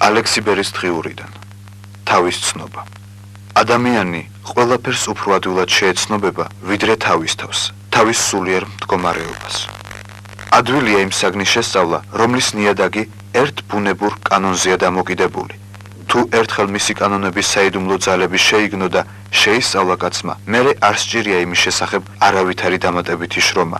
ალექსი ბერის დღიურიდან. თავის ცნობა. ადამიანი ყველაფერს უფრო ადვილად შეეცნობება, ვიდრე თავის თავს, თავის სულიერ მდგომარეობას. ადვილია იმ საგნის შესწავლა, რომლის ნიადაგი ერთ ბუნებურ კანონზეა დამოკიდებული. თუ ერთხელ მისი კანონების საიდუმლო ძალები შეიგნო და შეისწავლა კაცმა, მერე არ სჭირია იმის შესახებ არავითარი დამატებითი შრომა,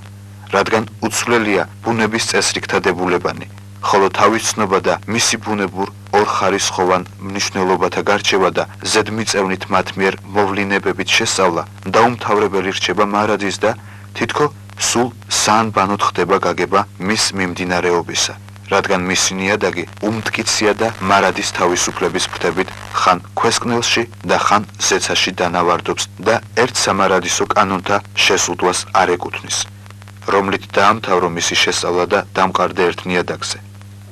რადგან უცვლელია ბუნების წესრიგთა დებულებანი, ხოლო თავის ცნობა და მისი ბუნებურ ორხარისხოვან მნიშვნელობათა გარჩევა და ზედმიწევნით მათ მიერ მოვლინებებით შესწავლა დაუმთავრებელი რჩება მარადის და თითქო სულ საანბანოდ ხდება გაგება მის მიმდინარეობისა, რადგან მისი ნიადაგი უმტკიცია და მარადის თავისუფლების ფრთებით ხან ქვესკნელში და ხან ზეცაში დანავარდობს და ერთ სამარადისო კანონთა შესულტვას არ ეკუთვნის, რომლით დაამთავრო მისი შესწავლა და დამყარდა ერთ ნიადაგზე.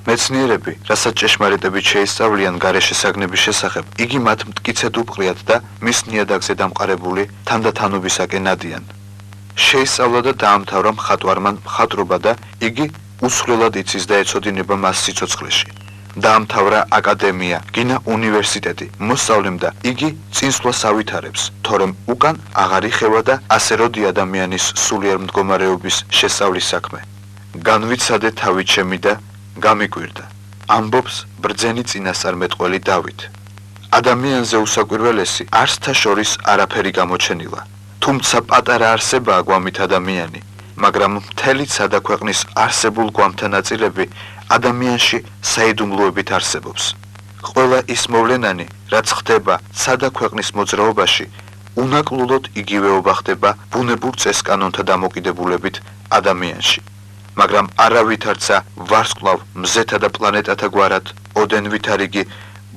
მეცნიერები, რასაც ჭეშმარიტებით შეისწავლიან გარეშე საგნების შესახებ, იგი მათ მტკიცედ უპყრიათ და მის ნიადაგზე დამყარებული თანდათანობისაკენ ადიან. შეისწავლა და დაამთავრა მხატვარმა მხატვრობა და იგი უსხლელად იცის და ეცოდინება მას სიცოცხლეში. დაამთავრა აკადემია, გინა უნივერსიტეტი, მოსწავლემ და იგი წინსვლას ავითარებს, თორემ უკან აღარ იხევა და ასე როდი ადამიანის სულიერ მდგომარეობის შესწავლის საქმე. განვიცადე თავი ჩემი და გამიკვირდა, ამბობს ბრძენი წინასწარმეტყველი დავით. ადამიანზე უსაკვირველესი არსთა შორის არაფერი გამოჩენილა, თუმცა პატარა არსებაა გვამით ადამიანი, მაგრამ მთელი ცადა ქვეყნის არსებულ გვამთა ნაწილები ადამიანში საიდუმლოებით არსებობს. ყველა ის მოვლენანი, რაც ხდება ცადა ქვეყნის მოძრაობაში, უნაკლულოდ იგივეობა ხდება ბუნებურ წესკანონთა დამოკიდებულებით ადამიანში. მაგრამ არავითარცა ვარსკვლავ მზეთა და პლანეტათა გვარად ოდენვით არ იგი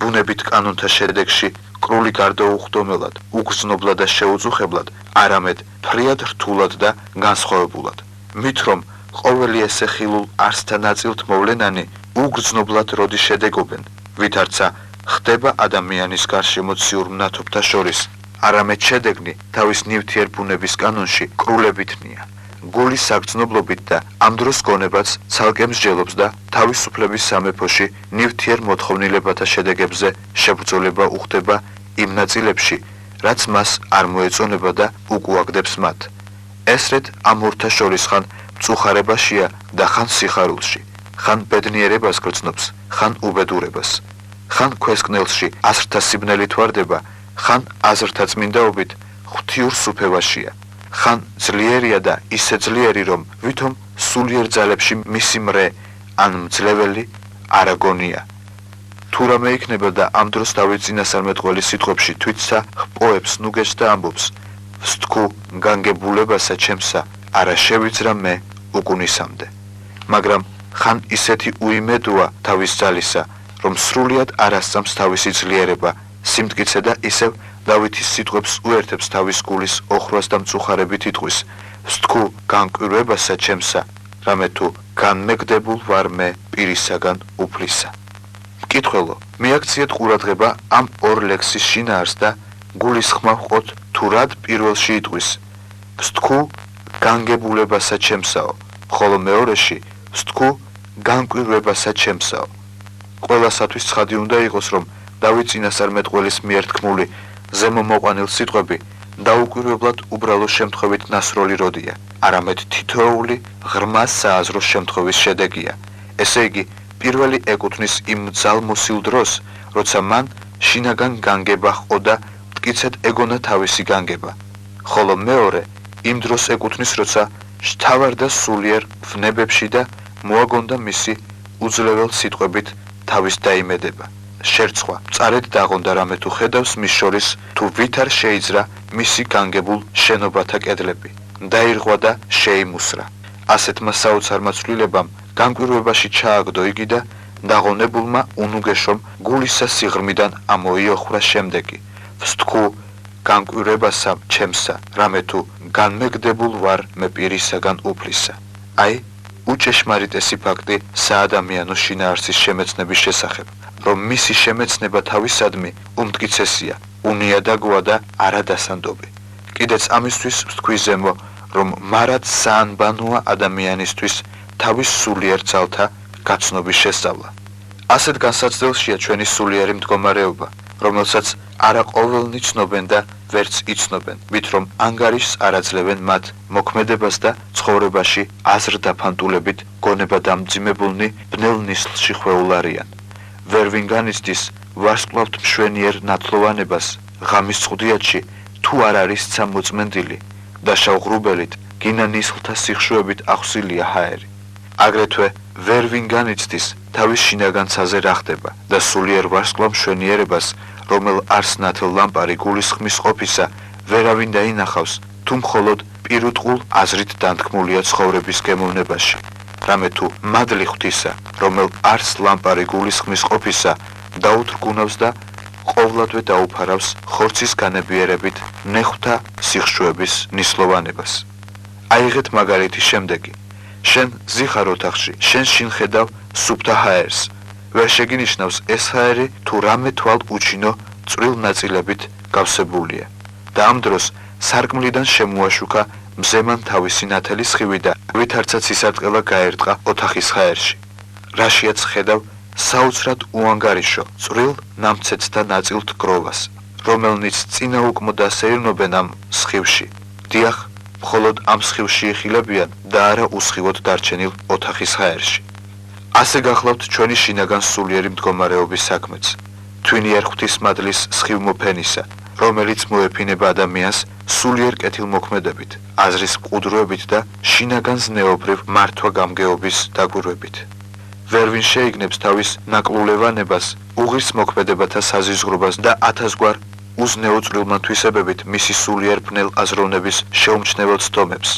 ბუნებით კანონთა შედეგში კრული გარდაუხდომელად, უგრძნობლად და შეუწუხებლად, არამედ ფრიად რთულად და განსხვავებულად. მით რომ ყოველი ესე ხილულ არსთა ნაწილთ მოვლენანი უგრძნობლად როდი შედეგობენ, ვითარცა ხდება ადამიანის გარშემო ციურ მნათობთა შორის, არამედ შედეგნი თავის ნივთიერ ბუნების კანონში კრულებითნია. გულის საგრძნობლობით და ამ დროს გონებაც ცალკე მსჯელობს და თავისუფლების სამეფოში ნივთიერ მოთხოვნილებათა შედეგებზე შებრძოლება უხდება იმ ნაწილებში, რაც მას არ მოეწონება და უკუაგდებს მათ. ესრეთ ამ ორთა შორის ხან მწუხარებაშია და ხან სიხარულში, ხან ბედნიერებას გრძნობს, ხან უბედურებას, ხან ქვესკნელში აზრთა სიბნელით ვარდება, ხან აზრთა წმინდაობით ღვთიურ სუფევაშია, ხან ძლიერია და ისე ძლიერი, რომ ვითომ სულიერ ძალებში მისი მრე ან მძლეველი არ აგონია. თუ რამე იქნება და ამ დროს დავით წინასწარმეტყველის სიტყვებში თვითსა ჰპოებს ნუგეშს და ამბობს, ვსთქუ განგებულებასა ჩემსა, არა შევიძრა მე უკუნისამდე. მაგრამ ხან ისეთი უიმედოა თავის ძალისა, რომ სრულიად არ ასწამს თავისი ძლიერება, სიმტკიცე და ისევ დავითის სიტყვებს უერთებს თავის გულის ოხრას და მწუხარებით იტყვის, ვსთქუ განკვირვებასა ჩემსა, რამე თუ განმეგდებულ ვარ მე პირისაგან უფლისა. მკითხველო, მიაქციეთ ყურადღება ამ ორ ლექსის შინაარს და გულის ხმა ვყოთ თუ რად პირველში იტყვის, ვსთქუ განგებულებასა ჩემსაო, ხოლო მეორეში ვსთქუ განკვირვებასა ჩემსაო. ყველასათვის ცხადი უნდა იყოს, რომ დავით წინასწარმეტყველის მიერ თქმული ზემო მოყვანილ სიტყვები დაუკვირვებლად უბრალო შემთხვევით ნასროლი როდია, არამედ თითოეული ღრმა სააზრო შემთხვევის შედეგია. ესე იგი, პირველი ეკუთვნის იმ ძალმოსილ დროს, როცა მან შინაგან განგება ჰყო და მტკიცედ ეგონა თავისი განგება, ხოლო მეორე იმ დროს ეკუთვნის, როცა შთავარ და სულიერ ვნებებში და მოაგონდა მისი უძლეველ სიტყვებით თავის დაიმედება. შერცვა, წარედ დაღონდა რამე თუ ხედავს მის შორის თუ ვით არ შეიძრა მისი განგებულ შენობათა კედლები, დაირღვა და შეიმუსრა. ასეთმა საოცარმა ცვლილებამ განკვირვებაში ჩააგდო იგი და დაღონებულმა უნუგეშომ გულისა სიღრმიდან ამოიოხრა შემდეგი, ვსთქუ განკვირვებასა ჩემსა, რამე თუ განმეგდებულ ვარ მე პირისაგან უფლისა. აი, უჭეშმარიტესი ფაქტი საადამიანო შინაარსის შემეცნების შესახებ, რომ მისი შემეცნება თავისადმი უმტკიცესია, უნიადაგოა და არადასანდობი. კიდეც ამისთვის ვთქვი ზემო, რომ მარად საანბანოა ადამიანისთვის თავის სულიერ ძალთა გაცნობის შესწავლა. ასეთ განსაცდელშია ჩვენი სულიერი მდგომარეობა, რომელსაც არა ყოველნი ცნობენ და ვერც იცნობენ, მით რომ ანგარიშს არ აძლევენ მათ მოქმედებას და ცხოვრებაში აზრდაფანტულებით გონება-დამძიმებულნი ბნელ ნისლში ხვეულ არიან. ვერ ვინ განიცდის ვარსკვლავთ მშვენიერ ნათლოვანებას ღამის წყვდიათში თუ არ არის ცა მოწმენდილი და შავღრუბელით გინა ნისლთა სიხშუებით ახსილია ჰაერი. აგრეთვე ვერ ვინ განიცდის თავის შინაგან ცაზე რა ხდება და სულიერ ვარსკვლავ მშვენიერებას, რომელ არს ნათელ ლამპარი გულისხმის ყოფისა ვერავინ დაინახავს, თუ მხოლოდ პირუტყულ აზრით დანთქმულია ცხოვრების გემოვნებაში. რამე თუ მადლი ღვთისა, რომელ არს ლამპარი გულისხმის ყოფისა, დაუთრგუნავს და ყოვლადვე დაუფარავს ხორცის განებიერებით ნეხვთა სიხშუების ნისლოვანებას. აიღეთ მაგალითი შემდეგი. შენ ზიხარ ოთახში, შენ შინ ხედავ სუფთა ჰაერს. ვერ შეგინიშნავს ეს ჰაერი თუ რამე თვალ უჩინო წვრილ ნაწილებით გავსებულია. და ამ დროს სარკმლიდან შემოაშუქა მზემან თავისი ნათელი სხივი და ვითარცაც ისარტყელა გაერტყა ოთახის ჰაერში. რაშიაც ხედავ საოცრად უანგარიშო წვრილ ნამცეცთა ნაწილთ გროვას, რომელნიც წინა უკმოდა სეირნობენ ამ სხივში. დიახ, მხოლოდ ამ სხივში იხილებიან და არა უსხივოდ დარჩენილ ოთახის ჰაერში. ასე გახლავთ ჩვენი შინაგან სულიერი მდგომარეობის საქმეც. თვინიერ ღვთისმადლის სხივმოფენისა, რომელიც მოეფინება ადამიანს სულიერ კეთილმოქმედებით, აზრის მყუდროებით და შინაგან ზნეობრივ მართვა-გამგეობის დაკვირვებით. ვერ ვინ შეიგნებს თავის ნაკლულევანებას, უღირს მოქმედებათა საზიზღრობას და ათასგვარ უზნეო წვრილმანთვისებებით მისი სულიერ ბნელ აზროვნების შეუმჩნეველ ცდომებს.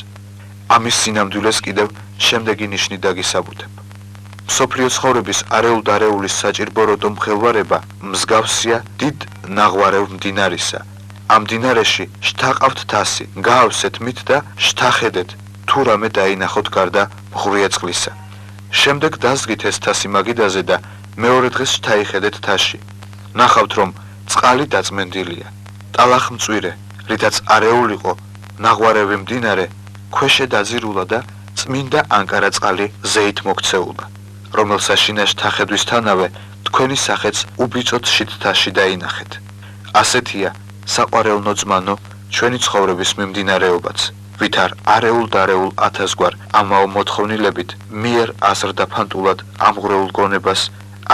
ამის სინამდვილეს კიდევ შემდეგი ნიშნი დაგისაბუთებ. მსოფლიო ცხოვრების არეულ-დარეულის საჭირბოროტო მხელვარება მსგავსია დიდ ნაღვარევ მდინარისა. ამ მდინარეში შთაყავთ თასი, გაავსეთ მით და შთახედეთ, თუ რამე დაინახოთ გარდა მღვრია წყლისა. შემდეგ დასდგით ეს თასი მაგიდაზე და მეორე დღეს შთაიხედეთ თასში. ნახავთ, რომ წყალი დაწმენდილია. ტალახმწვირე, რითაც არეულიყო ნაღვარევი მდინარე, ქვეშე დაძირულა და წმინდა ანკარა წყალი ზეით მოქცეულა, რომელსაშინა შთახედვისთანავე თქვენი სახეც უბიწოთ შიდთაში დაინახეთ. ასეთია საყვარელნო ძმანო ჩვენი ცხოვრების მიმდინარეობაც, ვით არ არეულ-დარეულ ათასგვარ ამაო მოთხოვნილებით მიერ აზრდაფანტულად ამღვრეულ გონებას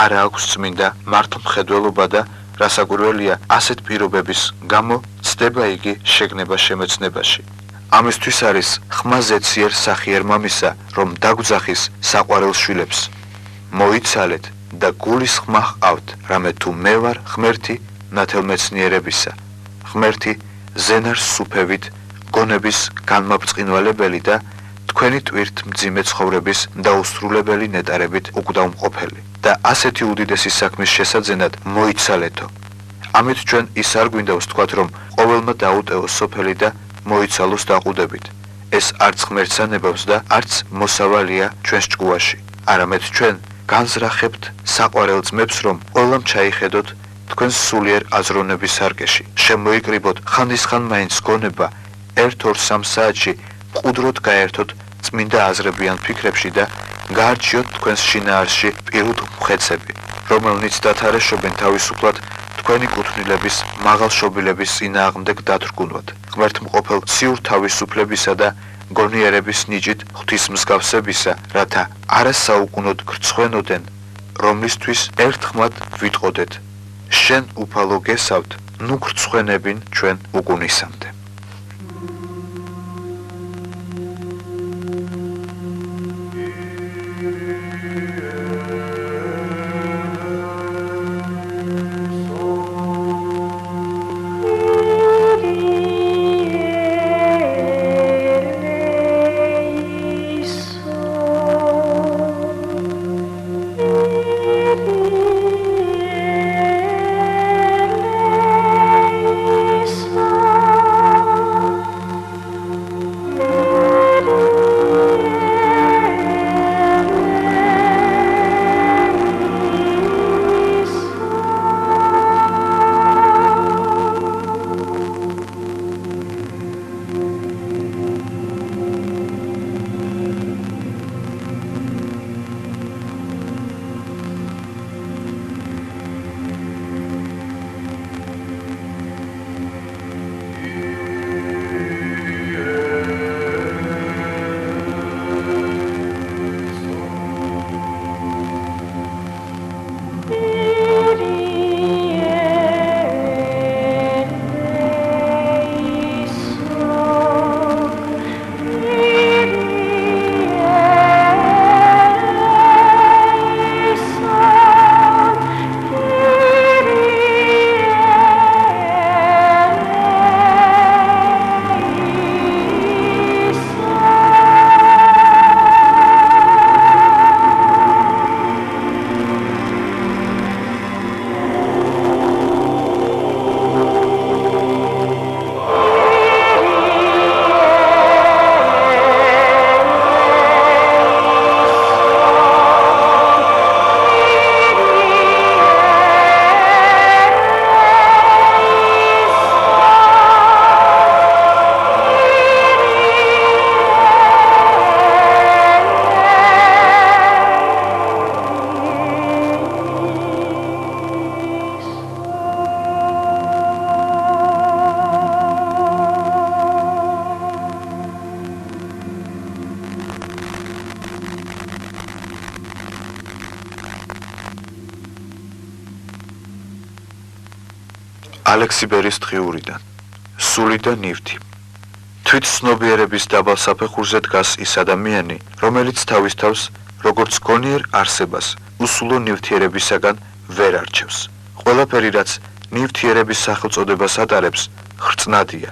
არა აქვს წმინდა მართლმხედველობა და რასაკვირველია ასეთ პირობების გამო ცდება იგი შეგნება შემეცნებაში. ამისთვის არის ხმაზეციერ სახიერ მამისა, რომ დაგძახის საყვარელ შვილებს. მოიცალეთ და გულის ხმა ჰყავთ, რამე თუ მე ვარ ღმერთი ნათელმეცნიერებისა, ღმერთი ზენარ სუფევით გონების განმაბრწყინვალებელი და თქვენი ტვირთ მძიმე ცხოვრების დაუსრულებელი ნეტარებით უკვდავმყოფელი და ასეთი უდიდესი საქმის შესაძენად მოიცალეთო. ამით ჩვენ ის არ გვინდავს თქვათ, რომ ყოველმა დაუტევოს სოფელი და მოიცალოს დაყუდებით. ეს არც ღმერთს ანებავს და არც მოსავალია ჩვენს ჭკუაში. არამედ ჩვენ განზრახებთ საყვარელ ძმებს, რომ ყველამ ჩაიხედოთ თქვენს სულიერ აზროვნების სარკეში. შემოიკრიბოთ ხანდისხან მაინც გონება, 1-2-3 საათში მყუდროდ გაერთოთ წმინდა აზრებიან ფიქრებში და გაარჩიოთ თქვენს შინაარსში პირუტყ მხეცები, რომელნიც დათარეშობენ თავისუფლად თქვენი კუთვნილების მაღალშობილების წინააღმდეგ დათრგუნვად, ღმერთმყოფელ ციურ თავისუფლებისა და გონიერების ნიჭით ღვთისმსგავსებისა, რათა არასაუკუნოდ გრცხვენოდენ, რომლისთვის ერთხმად ვიტყოდეთ, შენ უფალო გესავთ, ნუ გრცხვენებინ ჩვენ უკუნისამდე. Is ალექსი ბერის დღიურიდან. სული და ნივთი. თვით ცნობიერების დაბალ საფეხურზე დგას ის ადამიანი, რომელიც თავის თავს, როგორც გონიერ არსებას, უსულო ნივთიერებისაგან ვერ არჩევს. ყველაფერი, რაც ნივთიერების სახელწოდებას ატარებს, ხრწნადია.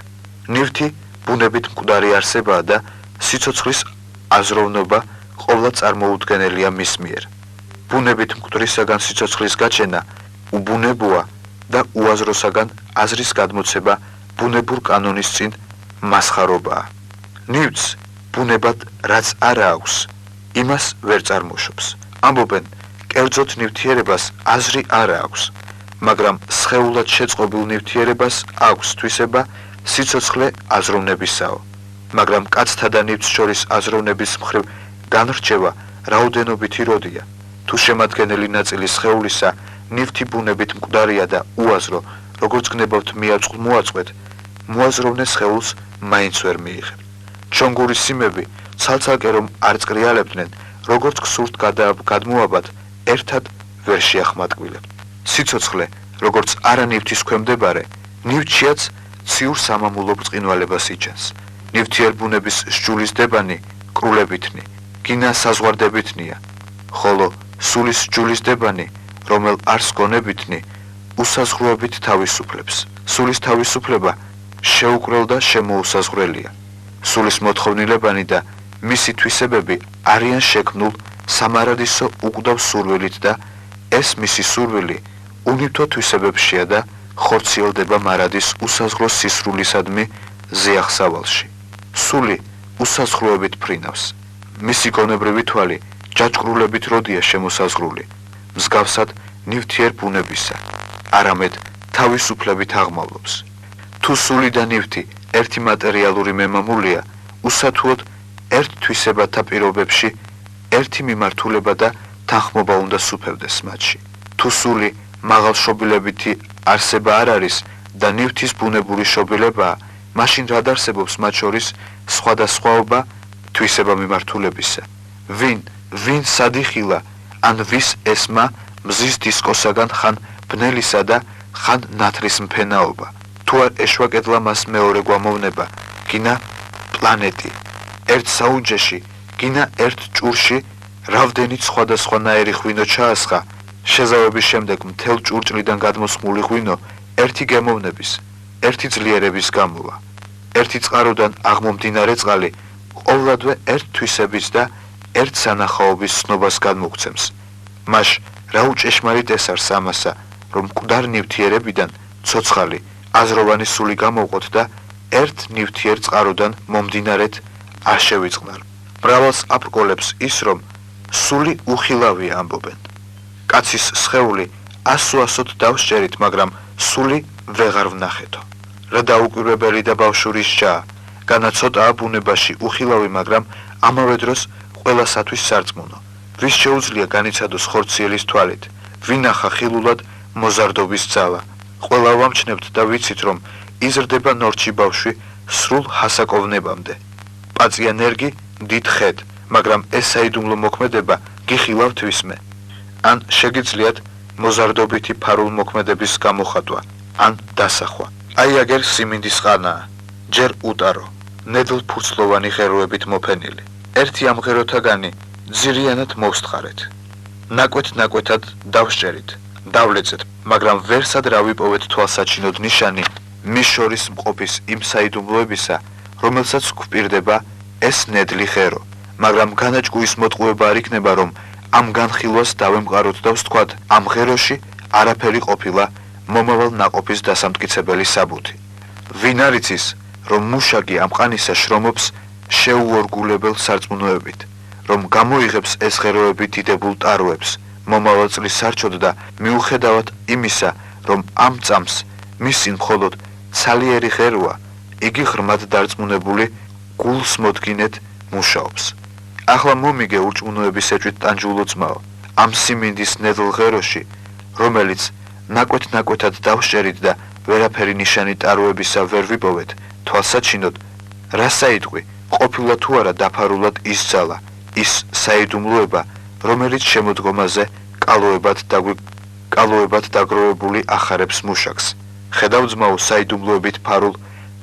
ნივთი ბუნებით მკვდარი არსებაა და სიცოცხლის აზროვნობა ყოვლად წარმოუდგენელია მის მიერ. ბუნებით მკვდრისაგან სიცოცხლის გაჩენა უბუნებოა და უაზროსაგან აზრის გადმოცება ბუნებურ კანონის წინ მასხარობაა. ნივთს ბუნებად რაც არა აქვს, იმას ვერ წარმოშობს. ამბობენ, კერძოდ ნივთიერებას აზრი არა აქვს, მაგრამ სხეულად შეწყობილ ნივთიერებას აქვს თვისება სიცოცხლე აზროვნებისაო. მაგრამ კაცთა და ნივთს შორის აზროვნების მხრივ განრჩევა რაოდენობითი როდია. თუ შემადგენელი ნაწილი სხეულისა ნივთი ბუნებით მკვდარია და უაზრო, როგორც გნებავთ მიაწყლ მოაწყვეთ, მოაზროვნე სხეულს მაინც ვერ მიიღებ. ჩონგურის სიმები ცალ-ცალკე რომ არ წკრიალებდნენ, როგორც გსურთ გადმოაბად, ერთად ვერ შეახმატკბილებთ. სიცოცხლე, როგორც არა ნივთის ქვემდებარე, ნივთშიაც ციურ სამამულო ბრწყინვალებას იჩენს. ნივთიერ ბუნების სჯულის დებანი კრულებითნი, გინა საზღვარდებითნია, ხოლო სულის სჯულის დებანი, რომელ არს გონებითნი, უსაზღვროებით თავისუფლებს. სულის თავისუფლება შეუკრელ და შემოუსაზღვრელია. სულის მოთხოვნილებანი და მისი თვისებები არიან შექმნულ სამარადისო უკვდავ სურვილით და ეს მისი სურვილი უნივთო თვისებებშია და ხორციელდება მარადის უსაზღრო სისრულისადმი ზეახსავალში. სული უსაზღვროებით ფრინავს. მისი გონებრივი თვალი ჯაჭკრულებით როდია შემოსაზღვრული, მსგავსად ნივთიერ ბუნებისა, არამედ თავისუფლებით აღმავლობს. თუ სული და ნივთი ერთი მატერიალური მემამულია, უსათუოდ ერთ თვისებათა პირობებში ერთი მიმართულება და თანხმობა უნდა სუფევდეს მათში. თუ სული მაღალშობილებითი არსება არ არის და ნივთის ბუნებური შობილებაა, მაშინ რად არსებობს მათ შორის სხვადასხვაობა თვისება მიმართულებისა? ვინ სადიხილა, ან ვის ესმა მზის დისკოსაგან ხან ბნელისა და ხან ნათრის მფენაობა? თუ არ ეშვაკედლა მას მეორე გვამოვნება, გინა პლანეტი, ერთ საუნჯეში, გინა ერთ ჭურში, რავდენით სხვადასხვანაირი ღვინო ჩაასხა, შეზავების შემდეგ მთელ ჭურჭლიდან გადმოსხმული ღვინო ერთი გემოვნების, ერთი ძლიერების გამოვა. ერთი წყაროდან აღმომდინარე წყალი ყოვლადვე ერთ თვისების და ერთ სანახაობის ცნობას გადმოგცემს. მაშ რა უჭეშმარიტ ეს არს ამასა, რომ მკვდარ ნივთიერებიდან ცოცხალი, აზროვანი სული გამოვყოთ და ერთ ნივთიერ წყაროდან მომდინარეთ არ შევიწყნარ. მრავალს აპრკოლებს ის, რომ სული უხილავია ამბობენ. კაცის სხეული ასო-ასოდ დავსჭერით, მაგრამ სული ვეღარ ვნახეთო. რა დაუკვირვებელი და ბავშვური სჯაა, განაცოტაა ბუნებაში უხილავი, მაგრამ ამავე დროს ყველასათვის სარწმუნო. ვის შეუძლია განიცადოს ხორციელის თვალით, ვინახა ხილულად მოზარდობის ძალა. ყველა ვამჩნევთ და ვიცით, რომ იზრდება ნორჩი ბავშვი სრულ ჰასაკოვნებამდე. პაწიანერგი დიდ ხედ, მაგრამ ეს საიდუმლო მოქმედება გიხილავთ ვისმე. ან შეგიძლიათ მოზარდობითი ფარულ მოქმედების გამოხატვა, ან დასახვა. აი აგერ სიმინდის ყანაა, ჯერ უტარო, ნედლ ფურცლოვანი ღეროებით მოფენილი. ერთი ამ ღეროთაგანი ძირიანად მოვსთხარეთ. ნაკვეთ-ნაკვეთად დავსჭერით, დავლეწეთ, მაგრამ ვერსად რა ვიპოვეთ თვალსაჩინოდ ნიშანი მის შორის მყოფის იმ საიდუმლოებისა, რომელსაც გვპირდება ეს ნედლი ღერო, მაგრამ განაჭკუის მოტყუება არ იქნება, რომ ამ განხილვას დავემყაროთ და ვსთქვათ, ამ ღეროში არაფერი ყოფილა მომავალ ნაყოფის დასამტკიცებელი საბუთი. ვინ არ იცის, რომ მუშაკი ამ ყანისა შრომობს შეუორგულებელ სარწმუნოებით, რომ გამოიღებს ეს ღეროები დიდებულ ტაროებს მომავალ წლის სარჩოდ და მიუხედავად იმისა, რომ ამ წამს მისი მხოლოდ ცალიერი ღეროა, იგი ღრმად დარწმუნებული გულს მოდგინეთ მუშაობს. ახლა მომიგე ურჭმუნოების ეჭვით ტანჯულო ძმაო, ამ სიმინდის ნედლ ღეროში, რომელიც ნაკვეთ-ნაკვეთად დავსჭერით და ვერაფერი ნიშანი ტაროებისა ვერ ვიპოვეთ, თვალსაჩინოდ, რა საიტყვი, ყოფილა თუ არა დაფარულად ის ძალა, ის საიდუმლოება, რომელიც შემოდგომაზე კალოებად დაგროვებული ახარებს მუშაკს. ხედავ ძმაო საიდუმლოებით ფარულ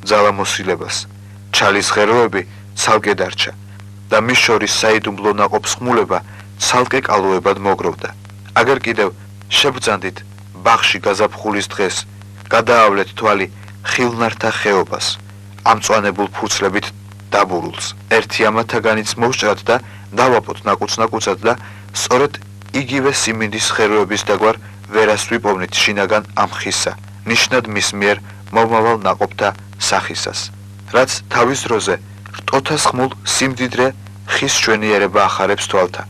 ძალამოსილებას, ჩალის ღეროები ცალკე დარჩა და მის შორის საიდუმლო ნაყოფს ხმულება ცალკე კალოებად მოგროვდა. აგერ კიდევ შებრძანდით ბაღში გაზაფხულის დღეს, გადაავლეთ თვალი ხილნართა ხეობას, ამწვანებულ ფურცლებით დაბურულს, ერთი ამათაგანიც მოვჭრათ და დავაპოთ ნაკუც-ნაკუცად და სწორედ იგივე siმინდის ხეროების დაგვარ ვერას ვიპოვნით შინაგან ამ ხისა, ნიშნად მის მიერ მომავალ ნაყოფთა სახისას, რაც თავის დროზე რტოთას ხმულ სიმდიდრე ხის ჩვენიერება ახარებს თვალთა.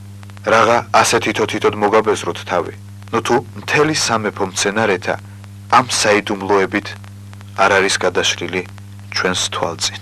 Რაღა ასე თითო-თითოდ მოგაბეზროთ თავი. ნუ თუ მთელი სამეფო მცენარეთა ამ საიდუმლოებით არ არის გადაშლილი ჩვენს თვალწინ.